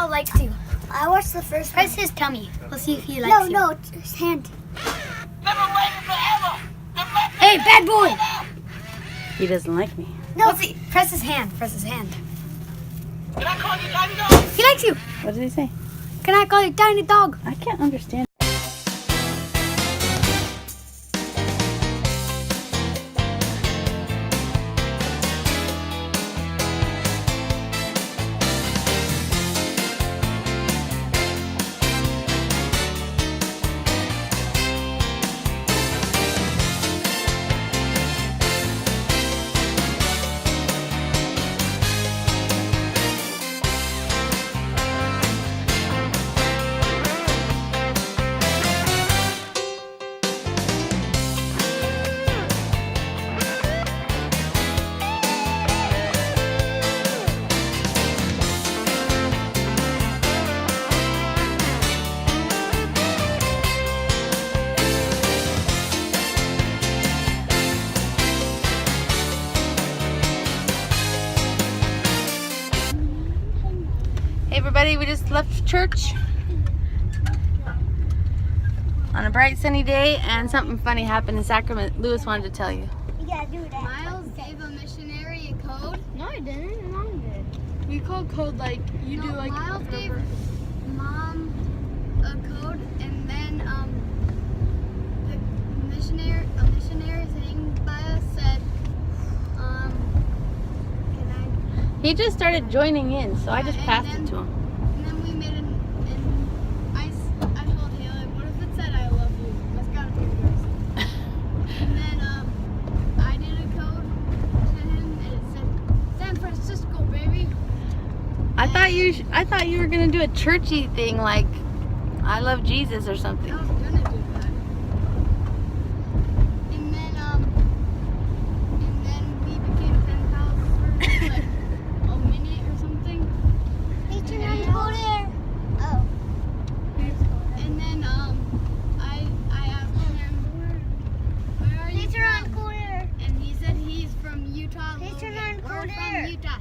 Snowball likes to. I watched the first Press one. his tummy. We'll see if he likes you. No, his hand. Hey, bad boy! He doesn't like me. No. Let's see. Press his hand. Press his hand. Can I call you tiny dog? He likes you. What did he say? Can I call you tiny dog? I can't understand. Hey everybody, we just left church on a bright sunny day, and something funny happened in Sacramento. Lewis wanted to tell you. Yeah, do that. Miles gave a missionary a code. No, I didn't. Mom did. We call code like you do like Miles gave mom a code, and then a missionary sitting by us said, can I? He just started joining in, so I just passed it to him. And then we made and I told Haleigh, what if it said I love you? That's gotta be yours. And then I did a code to him, and it said San Francisco, baby. I thought you were gonna do a churchy thing like I love Jesus or something. I was gonna do that. And then we became pen pals for like a minute or something. Hey, turn on the cold air. Oh. And then I asked him, where are you Hey, turn on from? cold air. And he said he's from Utah. Hey, turn Logan. on We're cold from air. Utah.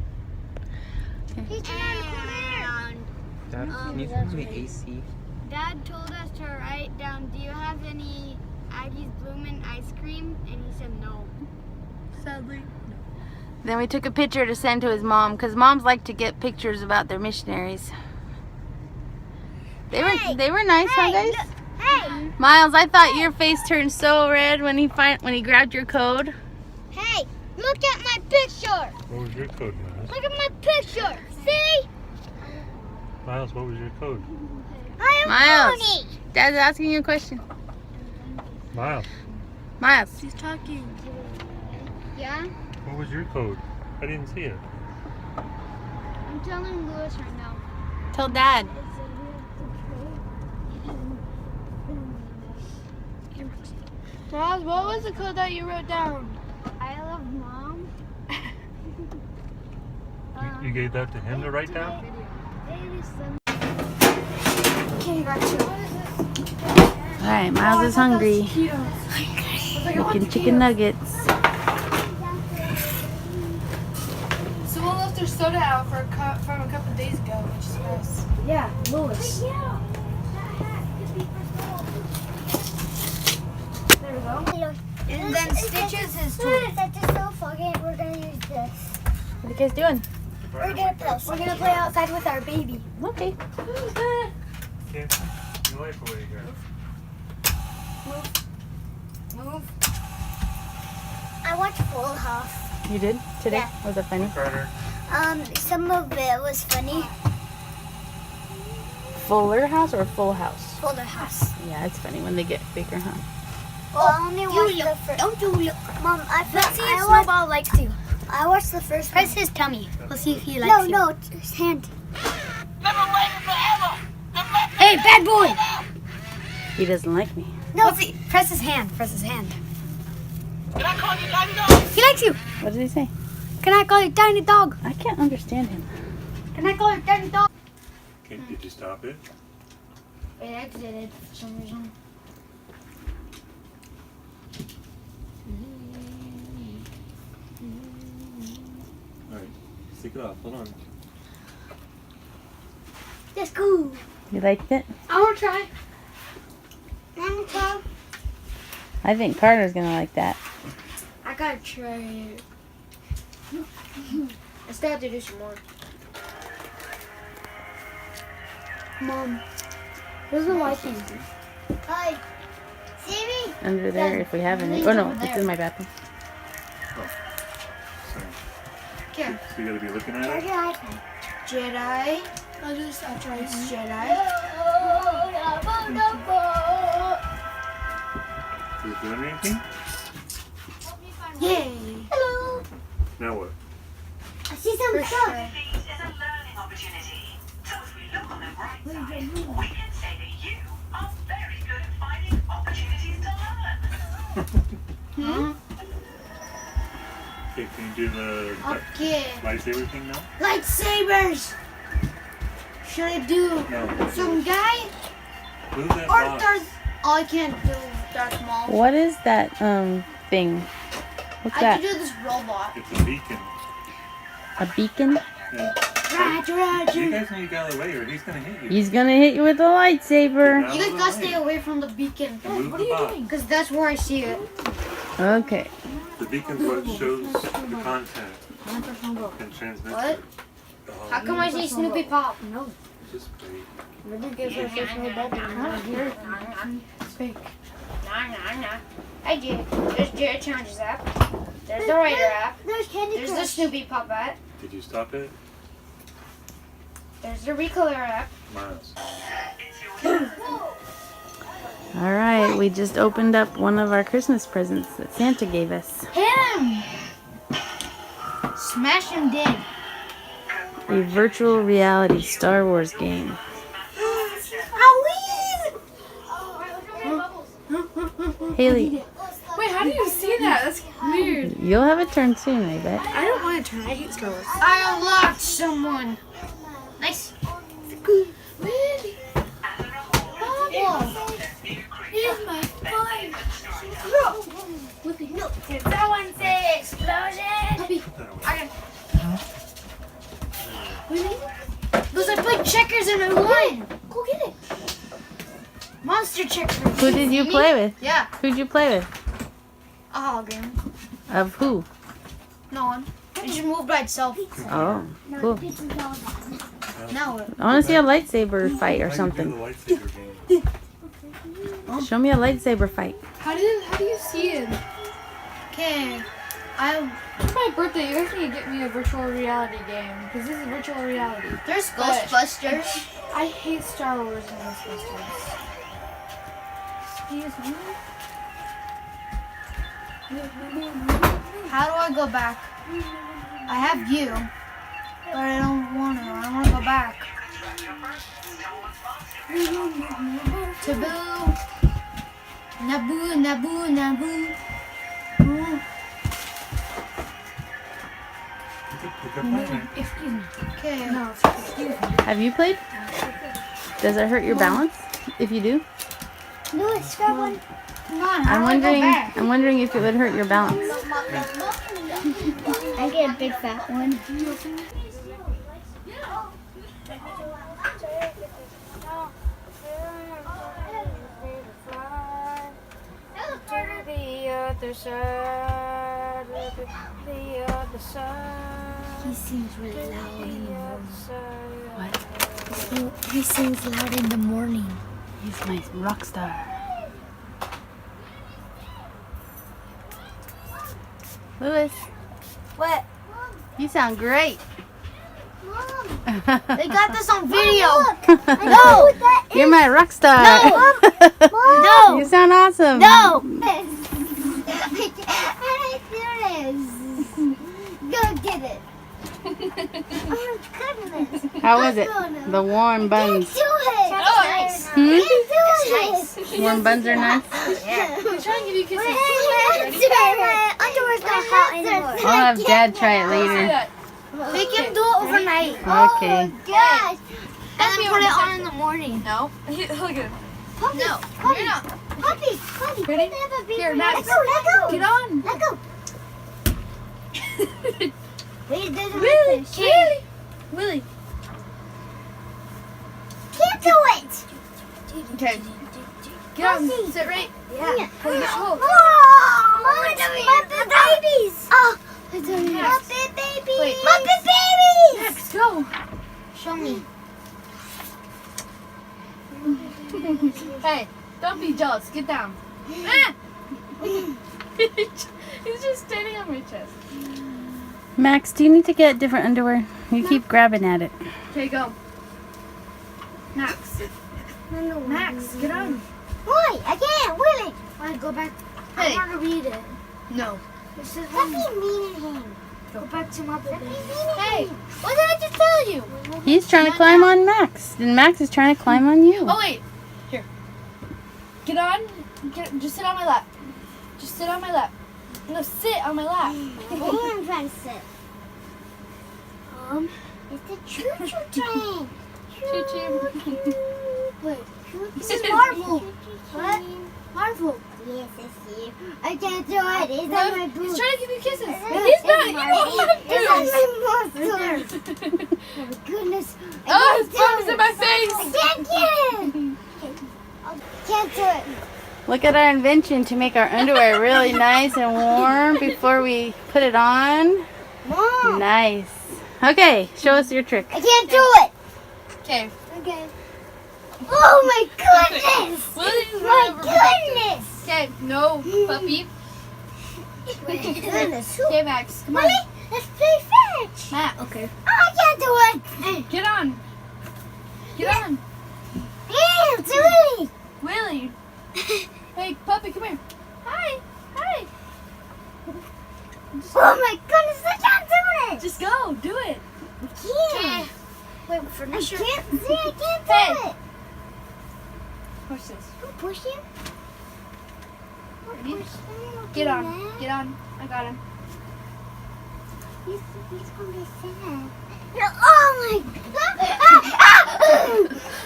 Hey, turn on the cold air. And Dad, can you turn me AC? Dad told us to write down, do you have any Aggie's Bloomin' ice cream? And he said no. sadly. Then we took a picture to send to his mom, because moms like to get pictures about their missionaries. They were nice, huh guys? Hey, Miles, I thought your face turned so red when he grabbed your code. hey, look at my picture. What was your code, Miles? Look at my picture. See? Miles, what was your code? I am Miles. Tony. Dad's asking you a question. Miles, Miles. She's talking. Yeah? what was your code? I didn't see it. I'm telling Lewis right now. Tell Dad. Miles, what was the code that you wrote down? I love mom. You gave that to him to write down? Okay, gotcha. Alright, Miles is hungry. Making chicken nuggets. Someone left their soda out from a couple days ago, which is gross. Yeah, Lewis. There we go. And then Stitches is toy. That's just so fucking. We're gonna use this. What are you guys doing? We're gonna play. We're gonna play outside with our baby. Okay. Yeah. You like the way you go. Move. I watched Full House. You did? Today? Yeah. Was it funny? Carter. Some of it was funny. Fuller House or Full House? Fuller House. Yeah, it's funny when they get bigger, huh? Well, I only watched the first. Don't you look. Mom, Let's see if I watched. Snowball likes to. I watched the first Press one. his tummy. We'll see if he likes you. No, his hand. Hey, bad boy! He doesn't like me. No. Let's see. Press his hand. Press his hand. Can I call you tiny dog? He likes you. What did he say? Can I call you tiny dog? I can't understand him. Can I call you tiny dog? Okay, did you stop it? It exited for some reason. Alright, stick it off. Hold on. That's cool. You liked it? I want to try. I think Carter's gonna like that. I gotta try it. I still have to do some more. Mom. Where's the light thing? Hi. Siri. Under there, if we have any. Oh no, it's in my bathroom. Sorry. Okay. So you gotta be looking at Where's it? your iPad? Jedi. I'll just try. It's Jedi. Is it doing anything? Yay. Hello. Now what? I see some First stuff. try. Is a learning opportunity. So if we look on the right side, we can say that you are very good at finding opportunities to learn. Okay, can you do the Okay. lightsaber thing now? Lightsabers. Should I do No. some guy Move that or box. Darth? Oh, I can't do Darth Maul. What is that thing? What's I that? can do this robot. It's a beacon. A beacon? Yeah. Roger, You Roger. guys need to get out of the way or he's gonna hit you. He's gonna hit you with a lightsaber. Get out You guys of the gotta stay way. away from the beacon. Move the box. Because that's where I see it. Okay. The beacon's what shows the content and transmits What? it. Oh, How come I see Snoopy Pop? No. just wait. Hey, Jared. There's Jared Challenges app. There's the Raider app. There's Candy There's the Crush. Snoopy Pop app. Did you stop it? There's the Recolor app. Miles. All right, we just opened up one of our Christmas presents that Santa gave us. Him! Smash him dead. A virtual reality Star Wars game. Haleigh, Wait, how do you see that? That's weird. you'll have a turn soon, I bet. I don't want to turn. I hate Star Wars. I unlocked someone. Nice. Here's my phone. Did someone say explosion? Because I played checkers and I won. Go get it. Monster checkers. Who did you play with? Yeah, Who'd you play with? a hologram. Of who? No one. It just moved by itself. Oh, cool. Now what? I want to see a lightsaber fight or How something. you do the lightsaber game? Show me a lightsaber fight. How do you see it? Okay. It's my birthday. You guys need to get me a virtual reality game because this is virtual reality. There's Ghostbusters. I hate Star Wars and Ghostbusters. Excuse me. How do I go back? I have you, but I don't want to. I want to go back. Taboo. Naboo, naboo, naboo. Ooh. Pick up my Excuse me. Okay. No, excuse me. Have you played? Does it hurt your balance if you do? No, it's grab one. Come on. How I'm do I go back? wondering if it would hurt your balance. I get a big fat one. The other side, the other side. He sings really loud in the morning. What? He sings loud in the morning. He's my rock star. Lewis, What? you sound great. They got this on video. No! You're my rock star. No! You sound awesome. No! I do this. Go get it. Oh, goodness. How was it? The warm buns. Do it. Oh, nice. Hmm? Do it. Warm buns are nice. Yeah. I'm trying to give you kisses. My underwear's not hot anymore. I'll have Dad try it later. Make him do it overnight. Okay. Gosh. And then put it on in the morning. No. Look at him. Puppy, No, puppy, you're not. puppy, puppy. Ready? Here, Max. Let go. Get on. Let go. Wait, there's a Willie. fish. Willie. Willie. do it. Okay. Get on. Sit right. Yeah. Oh, Muppet babies. Oh, Muppet babies. Wait. Muppet babies. Max, go. Show me. Hey, don't be jealous. Get down. Ah! He's just standing on my chest. Max, do you need to get different underwear? You keep grabbing at it. Okay, go. Max. Max, get on. Why? I can't. Willie. I go back. Hey. I want to read it. No. This is what you mean to him. Go back to Muppet babies. Hey, what did I just tell you? He's trying to climb on Max. And Max is trying to climb on you. Oh, wait. Here. Get on. Just sit on my lap. Just sit on my lap. No, sit on my lap. I'm trying to sit. It's the choo-choo train. Choo-choo. Wait. This is Marvel. What? Marvel. Yes, it's you. I can't do it. It's on my He's boots. trying to give you kisses. It's He's not. You on won't my do muscles. it. Oh my goodness. I Oh, his can't thumb is do in it. my I face. can't get it. I can't do it. Look at our invention to make our underwear really nice and warm before we put it on. Mom. Nice. Okay, show us your trick. I can't do it. Okay. Okay. Oh my goodness. My goodness. Okay, no, puppy. My goodness. Okay, Max, come on. Willie, let's play fetch. Matt, okay. Oh, I can't do it. Get on. Get on. Yeah, it's Willie. Willie. Hey, puppy, come here. Hi. Hi. Oh my goodness, I can't do it. Just go. Do it. I can't. Wait for I can't see, I can't do Hey. it. Push this. Who pushed him? Ready? Get on. Get on. I got him. He's gonna be sad. Oh my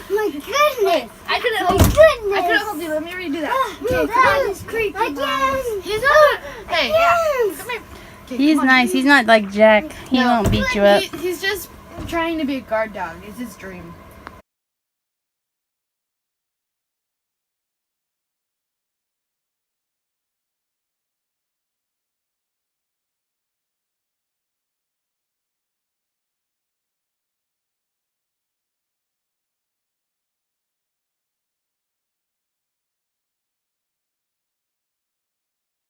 my goodness. I couldn't My hold. goodness. I couldn't hold you. Let me redo that. Okay, that is creepy. Again. He's on. Hey, Yes. come here. Okay, He's come on. nice. He's not like Jack. He won't beat you up. He's just trying to be a guard dog. It's his dream.